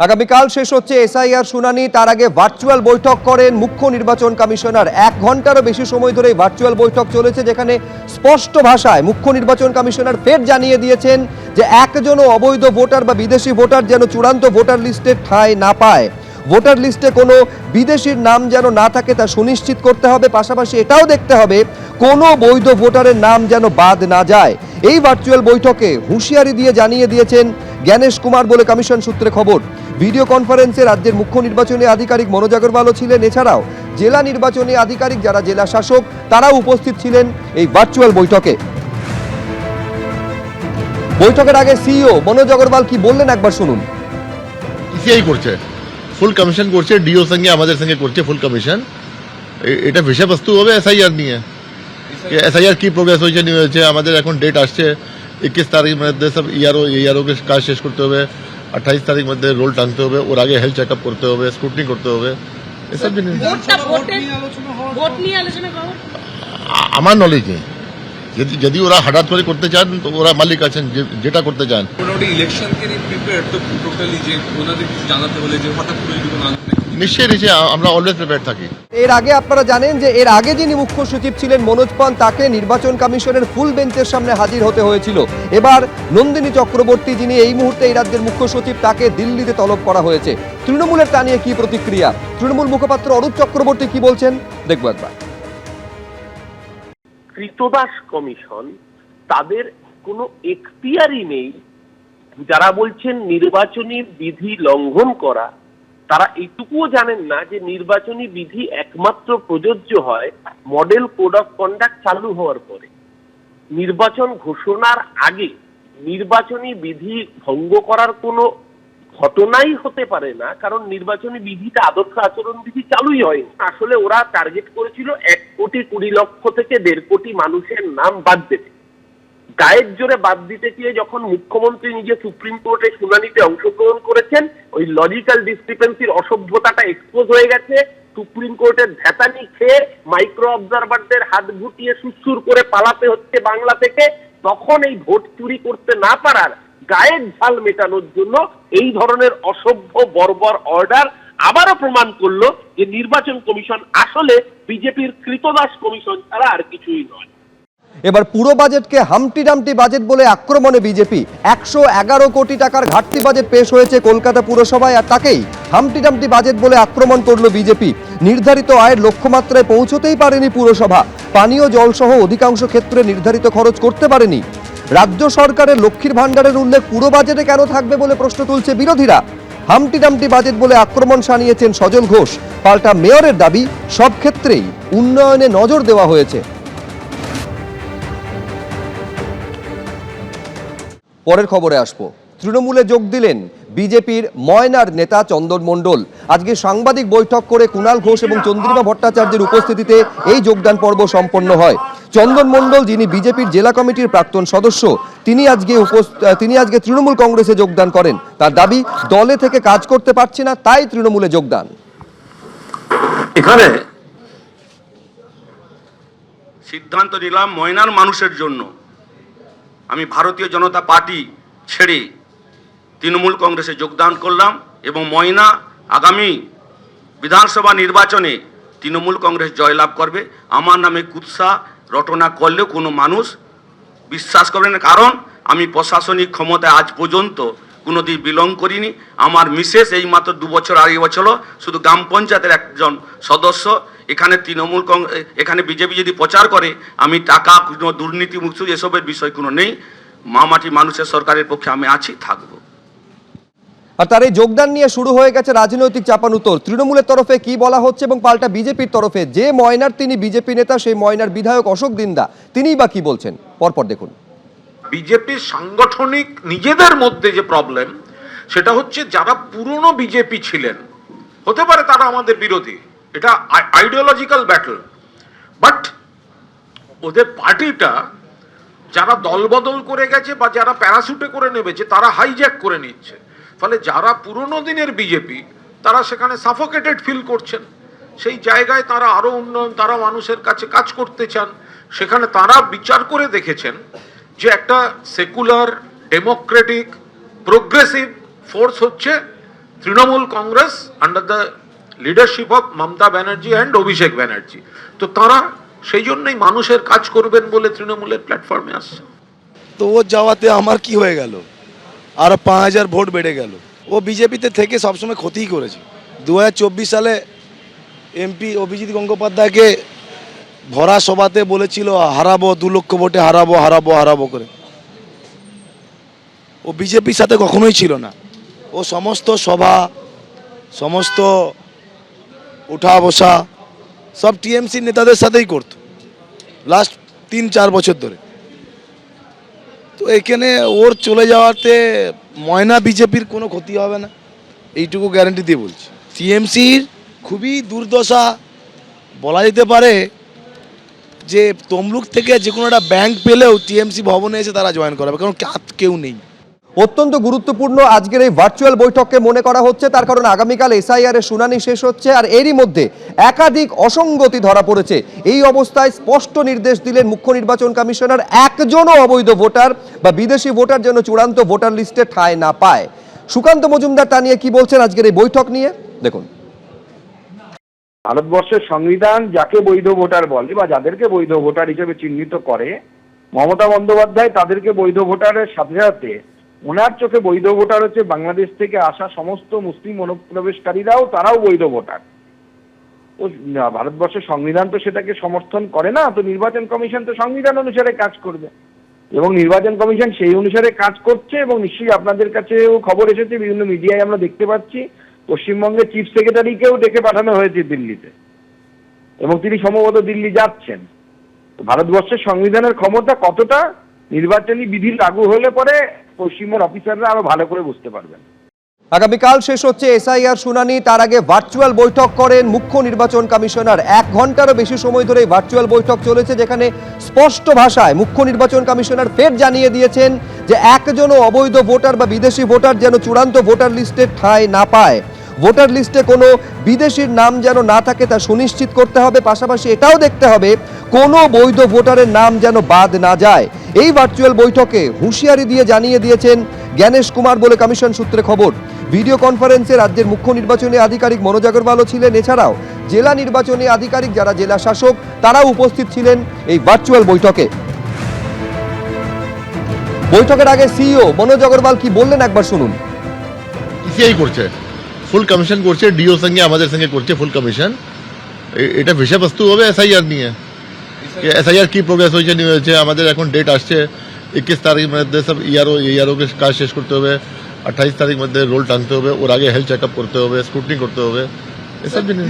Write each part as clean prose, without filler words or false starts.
আগামীকাল শেষ হচ্ছে এসআইআর শুনানি। তার আগে ভার্চুয়াল বৈঠক করেন মুখ্য নির্বাচন কমিশনার। 1 ঘন্টারও বেশি সময় ধরে ভার্চুয়াল বৈঠক চলেছে, যেখানে স্পষ্ট ভাষায় মুখ্য নির্বাচন কমিশনার ফের জানিয়ে দিয়েছেন যে একজনও অবৈধ ভোটার বা বিদেশি ভোটার যেন চূড়ান্ত ভোটার লিস্টে ঠাঁই না পায়। ভোটার লিস্টে কোনো বিদেশির নাম যেন না থাকে তা সুনিশ্চিত করতে হবে। পাশাপাশি এটাও দেখতে হবে কোনো বৈধ ভোটারের নাম যেন বাদ না যায়। এই ভার্চুয়াল বৈঠকে হুঁশিয়ারি দিয়ে জানিয়ে দিয়েছেন জ্ঞানেশ কুমার বলে কমিশন সূত্রে খবর। ভিডিও কনফারেন্সে রাজ্যের মুখ্য নির্বাচনী আধিকারিক মনোজ আগরওয়ালও ছিলেন। এছাড়াও জেলা নির্বাচনী আধিকারিক যারা জেলা শাসক তারাও উপস্থিত ছিলেন এই ভার্চুয়াল বৈঠকে। বৈঠকের আগে সিইও মনোজ আগরওয়াল কি বললেন একবার শুনুন। ইসিআই করছে, ফুল কমিশন করছে, ডিও সঙ্গে আমাদের সঙ্গে করছে ফুল কমিশন। এটা বিষয়বস্তু হবে এসআইআর নিয়ে, এসআইআর কি প্রোগ্রেস হয়েছে নিয়ে হয়েছে। আমাদের এখন ডেট আসছে 21 তারিখ মধ্যে সব ইআরও কে কাজ শেষ করতে হবে। 28 তারিখ মধ্যে রোল টানতে হবে, ওর আগে হেলথ চেকআপ করতে হবে, স্ক্রুটনি করতে হবে, এসব জিনিস আমার নলেজে। যদি ওরা হঠাৎ করে করতে চান তো ওরা মালিক আছেন যেটা করতে চান। মোটামুটি ইলেকশনকে নিয়ে প্রিপেয়ার তো টোটালি, যে ওনাদের কিছু জানাতে হলে যে হঠাৎ করে যদি কোনো নিশ্চয়ই আমরা অলওয়েজ প্রিপেয়ার থাকি। এর আগে আপনারা জানেন যে এর আগে যিনি মুখ্য সচিব ছিলেন মনোজ পান, তাকে নির্বাচন কমিশনের ফুল বেঞ্চের সামনে হাজির হতে হয়েছিল। এবার নন্দিনী চক্রবর্তী, যিনি এই মুহূর্তে এই রাজ্যের মুখ্য সচিব, তাকে দিল্লিতে তলব করা হয়েছে। তৃণমূলের তা নিয়ে কি প্রতিক্রিয়া, তৃণমূল মুখপাত্র অরূপ চক্রবর্তী কি বলছেন দেখবো একবার। কৃতদাস কমিশন, তাদের কোনো এখতিয়ারই নেই। যারা বলছেন নির্বাচনী বিধি লঙ্ঘন করা, তারা এইটুকুও জানেন না যে নির্বাচনী বিধি একমাত্র প্রযোজ্য হয় মডেল কোড অফ কন্ডাক্ট চালু হওয়ার পরে। নির্বাচন ঘোষণার আগে নির্বাচনী বিধি ভঙ্গ করার কোনো ঘটনাই হতে পারে না, কারণ নির্বাচনী বিধিটা আদর্শ আচরণ বিধি চালুই হয়। আসলে ওরা টার্গেট করেছিল 1,20,00,000 থেকে 1.5 কোটি মানুষের নাম বাদ দেবে। গায়ের জোরে বাদ দিতে গিয়ে যখন মুখ্যমন্ত্রী নিজে সুপ্রিম কোর্টে শুনানিতে অংশগ্রহণ করেছেন, ওই লজিক্যাল ডিসক্রিপেন্সির অসভ্যতাটা এক্সপোজ হয়ে গেছে। সুপ্রিম কোর্টের ধ্যাতানি খেয়ে মাইক্রো অবজারভারদের হাত গুটিয়ে সুসুর করে পালাতে হচ্ছে বাংলা থেকে। তখন এই ভোট চুরি করতে না পারার গায়ের ঝাল মেটানোর জন্য এই ধরনের অসভ্য বর্বর অর্ডার আবারও প্রমাণ করলো যে নির্বাচন কমিশন আসলে বিজেপির কৃতদাস কমিশন ছাড়া আর কিছুই নয়। এবার পুরো বাজেটকে হামটি ডামটি বাজেট বলে আক্রমণে বিজেপি। 111 কোটি টাকার ঘাটতি বাজেট পেশ হয়েছে কলকাতা পুরসভায়, আর তাকেই হামটি ডামটি বাজেট বলে আক্রমণ করল বিজেপি। নির্ধারিত আয়ের লক্ষ্যমাত্রায় পৌঁছতেই পারেনি পুরসভা। পানীয় জল সহ অধিকাংশ ক্ষেত্রে নির্ধারিত খরচ করতে পারেনি। রাজ্য সরকারের লক্ষ্মীর ভাণ্ডারের উল্লেখ পুরো বাজেটে কেন থাকবে বলে প্রশ্ন তুলছে বিরোধীরা। হামটি ডামটি বাজেট বলে আক্রমণ শানিয়েছেন সজল ঘোষ। পাল্টা মেয়রের দাবি, সব ক্ষেত্রেই উন্নয়নে নজর দেওয়া হয়েছে। পরের খবরে আসবো। তৃণমূলে যোগ দিলেন বিজেপির ময়নার নেতা চন্দন মণ্ডল। আজকে সাংবাদিক বৈঠক করে কুণাল ঘোষ এবং চন্দ্রিমা ভট্টাচার্যের উপস্থিতিতে এই যোগদান পর্ব সম্পন্ন হয়। চন্দন মণ্ডল, যিনি বিজেপির জেলা কমিটির প্রাক্তন সদস্য, তিনি আজকে তৃণমূল কংগ্রেসে যোগদান করেন। তার দাবি, দলে থেকে কাজ করতে পারছে না, তাই তৃণমূলে যোগদান। এখানে সিদ্ধান্ত নিলাম ময়নার মানুষের জন্য আমি ভারতীয় জনতা পার্টি ছেড়ে তৃণমূল কংগ্রেসে যোগদান করলাম, এবং ময়না আগামী বিধানসভা নির্বাচনে তৃণমূল কংগ্রেস জয়লাভ করবে। আমার নামে কুৎসা রটনা করলেও কোনো মানুষ বিশ্বাস করবে না, কারণ আমি প্রশাসনিক ক্ষমতায় আজ পর্যন্ত কোনোদিন বিলং করিনি। আমার মিসেস এই মাত্র 2 বছর 2.5 বছর শুধু গ্রাম পঞ্চায়েতের একজন সদস্য। এখানে এখানে বিজেপি যদি প্রচার করে আমি টাকা কোনো দুর্নীতি মুক্ত এসবের বিষয় কোনো নেই। মামাটি মানুষের সরকারের পক্ষে আমি আছি, থাকবো। আর তার এই যোগদান নিয়ে শুরু হয়ে গেছে রাজনৈতিক চাপানুতোর। তৃণমূলের তরফে কি বলা হচ্ছে এবং পাল্টা বিজেপির তরফে যে ময়নার তিনি বিজেপি নেতা, সেই ময়নার বিধায়ক অশোক দিন্দা, তিনিই বা কি বলছেন পরপর দেখুন। বিজেপির সাংগঠনিক নিজেদের মধ্যে যে প্রবলেম, সেটা হচ্ছে যারা পুরনো বিজেপি ছিলেন, হতে পারে তারা আমাদের বিরোধী, এটা আইডিওলজিক্যাল ব্যাটল, বাট ওদের পার্টিটা যারা দলবদল করে গেছে বা যারা প্যারাশুটে করে নেমেছে তারা হাইজ্যাক করে নিচ্ছে। ফলে যারা পুরনো দিনের বিজেপি তারা সেখানে সাফোকেটেড ফিল করছেন। সেই জায়গায় তারা আরো উন্নয়ন, তারা মানুষের কাছে কাজ করতে চান। সেখানে তারা বিচার করে দেখেছেন যে একটা সেকুলার, ডেমোক্রেটিক, প্রোগ্রেসিভ ফোর্স হচ্ছে Trinamool Congress under the leadership of Mamata Banerjee and Abhishek Banerjee. তো তারা সেই জন্যই মানুষের কাজ করবেন বলে তৃণমূলের প্ল্যাটফর্মে আসছে। তো ও যাওয়াতে আমার কি হয়ে গেল, আরো 5000 ভোট বেড়ে গেল। ও বিজেপিতে থেকে সবসময় ক্ষতিই করেছে। 2024 সালে এমপি অভিজিৎ গঙ্গোপাধ্যায়কে ভরা সভাতে বলেছিল হারাবো, 2 লক্ষ ভোটে হারাবো হারাবো হারাবো করে। ও বিজেপির সাথে কখনোই ছিল না। ও সমস্ত সভা, সমস্ত উঠা বসা সব টিএমসি নেতাদের সাথেই করতো লাস্ট 3-4 বছর ধরে। তো এখানে ওর চলে যাওয়াতে ময়না বিজেপির কোনো ক্ষতি হবে না, এইটুকু গ্যারান্টি দিয়ে বলছি। টিএমসির খুবই দুর্দশা বলা যেতে পারে যে তমলুক থেকে যে কোনো একটা ব্যাংক পেলেও টিএমসি ভবনে এসে তারা জয়েন করাবে, কারণ কেউ নেই। অত্যন্ত গুরুত্বপূর্ণ আজকের এই ভার্চুয়াল বৈঠককে মনে করা হচ্ছে, তার কারণ আগামীকাল এসআইআর এর শুনানি শেষ হচ্ছে, আর এরই মধ্যে একাধিক অসঙ্গতি ধরা পড়েছে। এই অবস্থায় স্পষ্ট নির্দেশ দিলেন মুখ্য নির্বাচন কমিশনার, একজনও অবৈধ ভোটার বা বিদেশি ভোটার যেন চূড়ান্ত ভোটার লিস্টে ঠাঁই না পায়। সুকান্ত মজুমদার তা নিয়ে কি বলছেন আজকের এই বৈঠক নিয়ে, দেখুন। ভারতবর্ষের সংবিধান যাকে বৈধ ভোটার বলে বা যাদেরকে বৈধ ভোটার হিসেবে চিহ্নিত করে, মমতা বন্দ্যোপাধ্যায় তাদেরকে বৈধ ভোটারের সাথে সাথে ওনার চোখে বৈধ ভোটার হচ্ছে বাংলাদেশ থেকে আসা সমস্ত মুসলিম অনুপ্রবেশকারীরাও, তারাও বৈধ ভোটার। ও ভারতবর্ষের সংবিধান তো সেটাকে সমর্থন করে না, তো নির্বাচন কমিশন তো সংবিধান অনুসারে কাজ করবে এবং নির্বাচন কমিশন সেই অনুসারে কাজ করছে। এবং নিশ্চয়ই আপনাদের কাছেও খবর এসেছে, বিভিন্ন মিডিয়ায় আমরা দেখতে পাচ্ছি পশ্চিমবঙ্গের চিফ সেক্রেটারিকেও ডেকে পাঠানো হয়েছে দিল্লিতে, এবং তিনি সম্ভবত দিল্লি যাচ্ছেন। ভারতবর্ষের সংবিধানের ক্ষমতা কতটা নির্বাচনী বিধি লাগু হলে পরে পশ্চিমবঙ্গের অফিসাররা আরো ভালো করে বুঝতে পারবেন। আগামীকাল শেষ হচ্ছে এসআইআর শুনানি, তার আগে ভার্চুয়াল বৈঠক করেন মুখ্য নির্বাচন কমিশনার। 1 ঘন্টারও বেশি সময় ধরে ভার্চুয়াল বৈঠক চলেছে, যেখানে স্পষ্ট ভাষায় মুখ্য নির্বাচন কমিশনার ফের জানিয়ে দিয়েছেন যে একজনও অবৈধ ভোটার বা বিদেশি ভোটার যেন চূড়ান্ত ভোটার লিস্টে ঠাঁই না পায়। ভোটার লিস্টে কোনো বিদেশির নাম যেন না থাকে তা সুনিশ্চিত করতে হবে। পাশাপাশি এটাও দেখতে হবে কোনো বৈধ ভোটারের নাম যেন বাদ না যায়। এই ভার্চুয়াল বৈঠকে হুঁশিয়ারি দিয়ে জানিয়ে দিয়েছেন জ্ঞানেশ কুমার বলে কমিশন সূত্রে খবর। ভিডিও কনফারেন্সে রাজ্যের মুখ্য নির্বাচনী আধিকারিক মনোজ আগরওয়ালও ছিলেন। এছাড়াও জেলা নির্বাচনী আধিকারিক, যারা জেলা শাসক, তারাও উপস্থিত ছিলেন এই ভার্চুয়াল বৈঠকে। বৈঠকের আগে সিইও মনোজ আগরওয়াল কি বললেন একবার শুনুন। ইসিআই করছে, ফুল কমিশন করছে, ডিও সঙ্গে আমাদের সঙ্গে করছে ফুল কমিশন। এটা বিষয়বস্তু হবে এসআইআর নিয়ে, এসআইআর কি প্রোগ্রেস হয়েছে নিয়ে হয়েছে। আমাদের এখন ডেট আসছে 21 তারিখ মধ্যে সব ইআরও কে কাজ শেষ করতে হবে, 28 তারিখ মধ্যে রোল টানতে হবে, ওর আগে হেলথ চেকআপ করতে হবে, স্ক্রুটিনি করতে হবে, এসব জিনিস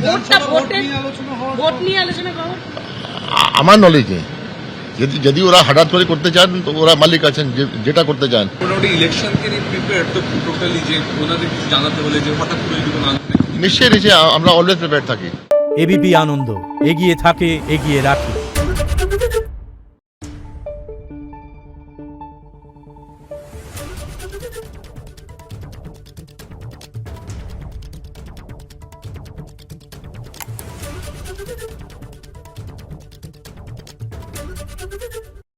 আমার নলেজ নেই। যদি ওরা হঠাৎ করে করতে চান তো ওরা মালিক আছেন, যেটা করতে চান। মোটামুটি ইলেকশনকে নিয়ে প্রিপেয়ার তো টোটালি, যে ওনাদের কিছু জানাতে হলে যে হঠাৎ করে যদি কোনো নিশ্চয়ই আমরা অলওয়েজ প্রিপেয়ার থাকি। এবিপি আনন্দ, এগিয়ে থাকে, এগিয়ে রাখে।